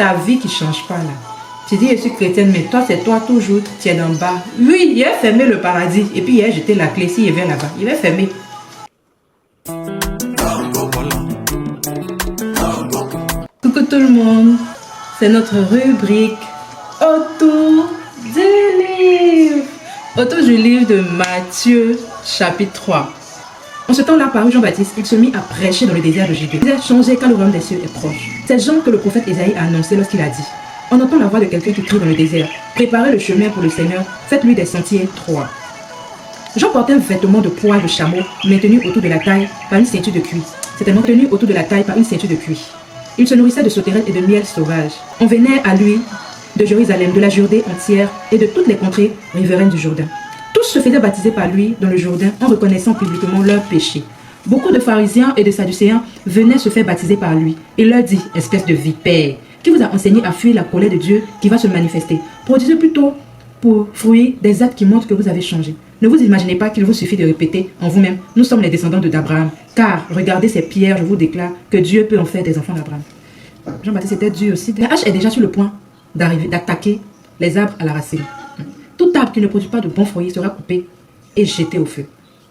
ta vie qui ne change pas là. Tu dis, je suis chrétienne, mais toi, c'est toi toujours, tu es d'en bas. Oui, il a fermé le paradis. Et puis, il a jeté la clé. S'il vient là-bas, il va fermer. Coucou tout le monde. C'est notre rubrique autour du livre. Autour du livre de Matthieu, chapitre 3. En ce temps-là, parut Jean-Baptiste, il se mit à prêcher dans le désert de Judée. Il a changé quand le royaume des cieux est proche. C'est Jean que le prophète Ésaïe a annoncé lorsqu'il a dit: on entend la voix de quelqu'un qui crie dans le désert, préparez le chemin pour le Seigneur, faites-lui des sentiers droits. Jean portait un vêtement de poil de chameau, maintenu autour de la taille par une ceinture de cuir. C'était maintenu autour de la taille par une ceinture de cuir. Il se nourrissait de sauterelles et de miel sauvage. On venait à lui de Jérusalem, de la Judée entière et de toutes les contrées riveraines du Jourdain. Tous se faisaient baptiser par lui dans le Jourdain en reconnaissant publiquement leurs péchés. Beaucoup de pharisiens et de sadducéens venaient se faire baptiser par lui. Il leur dit: espèce de vipère, qui vous a enseigné à fuir la colère de Dieu qui va se manifester. Produisez plutôt pour fruit des actes qui montrent que vous avez changé. Ne vous imaginez pas qu'il vous suffit de répéter en vous-même: nous sommes les descendants d'Abraham. Car regardez ces pierres, je vous déclare que Dieu peut en faire des enfants d'Abraham. Jean-Baptiste était dur aussi. La hache est déjà sur le point d'attaquer les arbres à la racine. Tout arbre qui ne produit pas de bons fruits sera coupé et jeté au feu.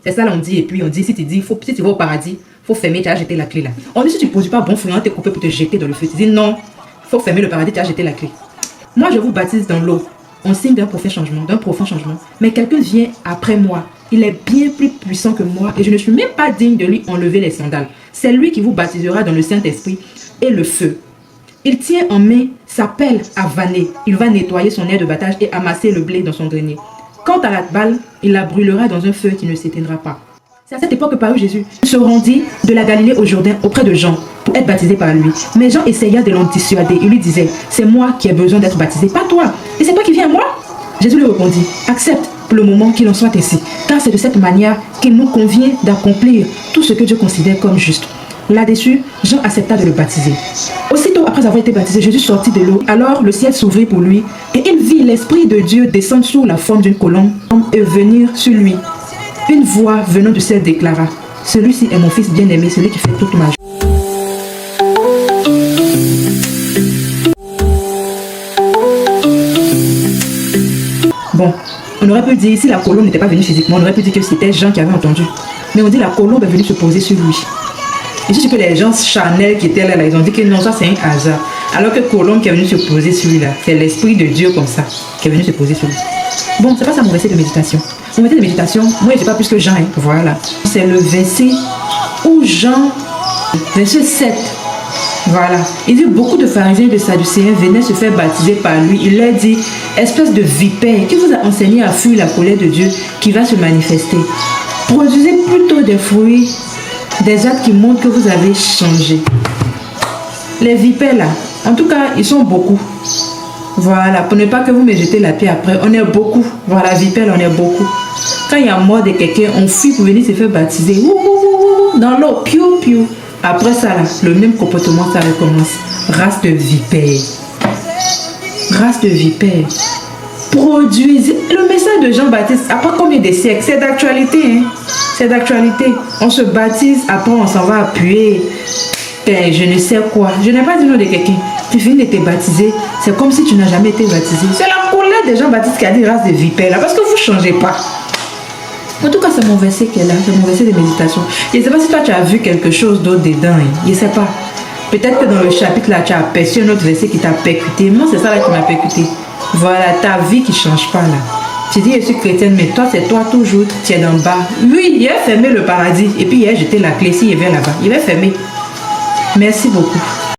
C'est ça là on dit. Et puis on dit, si tu vas au paradis, il faut fermer, tu as jeté la clé là. On dit, si tu ne produis pas bon fruit, on t'est coupé pour te jeter dans le feu. Tu dis non, il faut fermer le paradis, tu as jeté la clé. Moi je vous baptise dans l'eau, en signe d'un profond changement. Mais quelqu'un vient après moi. Il est bien plus puissant que moi et je ne suis même pas digne de lui enlever les sandales. C'est lui qui vous baptisera dans le Saint-Esprit et le feu. Il tient en main sa pelle à vanner. Il va nettoyer son aire de battage et amasser le blé dans son grenier. Quant à la balle, il la brûlera dans un feu qui ne s'éteindra pas. C'est à cette époque que parut Jésus. Il se rendit de la Galilée au Jourdain auprès de Jean pour être baptisé par lui. Mais Jean essaya de l'en dissuader. Il lui disait: c'est moi qui ai besoin d'être baptisé, pas toi. Et c'est toi qui viens à moi? Jésus lui répondit: accepte pour le moment qu'il en soit ainsi, car c'est de cette manière qu'il nous convient d'accomplir tout ce que Dieu considère comme juste. Là-dessus, Jean accepta de le baptiser. Aussitôt après avoir été baptisé, Jésus sortit de l'eau. Alors le ciel s'ouvrit pour lui et il vit l'Esprit de Dieu descendre sous la forme d'une colombe et venir sur lui. Une voix venant du ciel déclara: celui-ci est mon fils bien-aimé, celui qui fait toute ma joie. Bon, on aurait pu dire, si la colombe n'était pas venue physiquement, on aurait pu dire que c'était Jean qui avait entendu. Mais on dit la colombe est venue se poser sur lui. Et je sais que les gens charnels qui étaient là, ils ont dit que non, ça c'est un hasard. Alors que colombe qui est venu se poser sur lui là, c'est l'Esprit de Dieu comme ça, qui est venu se poser sur lui. Bon, c'est pas ça mon verset de méditation. Mon verset de méditation, moi je sais pas plus que Jean, hein, voilà. C'est le verset où Jean, verset 7. Voilà. Il dit: beaucoup de pharisiens et de sadducéens venaient se faire baptiser par lui. Il leur dit: espèce de vipère, qui vous a enseigné à fuir la colère de Dieu qui va se manifester. Produisez plutôt des fruits, des actes qui montrent que vous avez changé. Les vipères là, en tout cas, ils sont beaucoup. Voilà, pour ne pas que vous me jetez la pierre après, on est beaucoup. Voilà, vipères là, on est beaucoup. Quand il y a mort de quelqu'un, on fuit pour venir se faire baptiser. Dans l'eau, piou, piou. Après ça, là, le même comportement, ça recommence. Race de vipères. Race de vipères. Produisez. Le message de Jean-Baptiste, après combien de siècles? C'est d'actualité, hein? C'est d'actualité. On se baptise, après on s'en va appuyer. Ben, je ne sais quoi. Je n'ai pas dit le nom de quelqu'un. Tu finis de te baptiser, c'est comme si tu n'as jamais été baptisé. C'est la colère de Jean-Baptiste qui a dit race de vipères, là, parce que vous ne changez pas. En tout cas, c'est mon verset qui est là, c'est mon verset de méditation. Je ne sais pas si toi tu as vu quelque chose d'autre dedans. Hein. Je ne sais pas. Peut-être que dans le chapitre là, tu as aperçu un autre verset qui t'a percuté. Moi, c'est ça là qui m'a percuté. Voilà, ta vie qui ne change pas là. Tu dis, je suis chrétienne, mais toi, c'est toi toujours, tu es d'en bas. Oui, il a fermé le paradis. Et puis, il a jeté la clé. S'il vient là-bas, il va fermer. Merci beaucoup.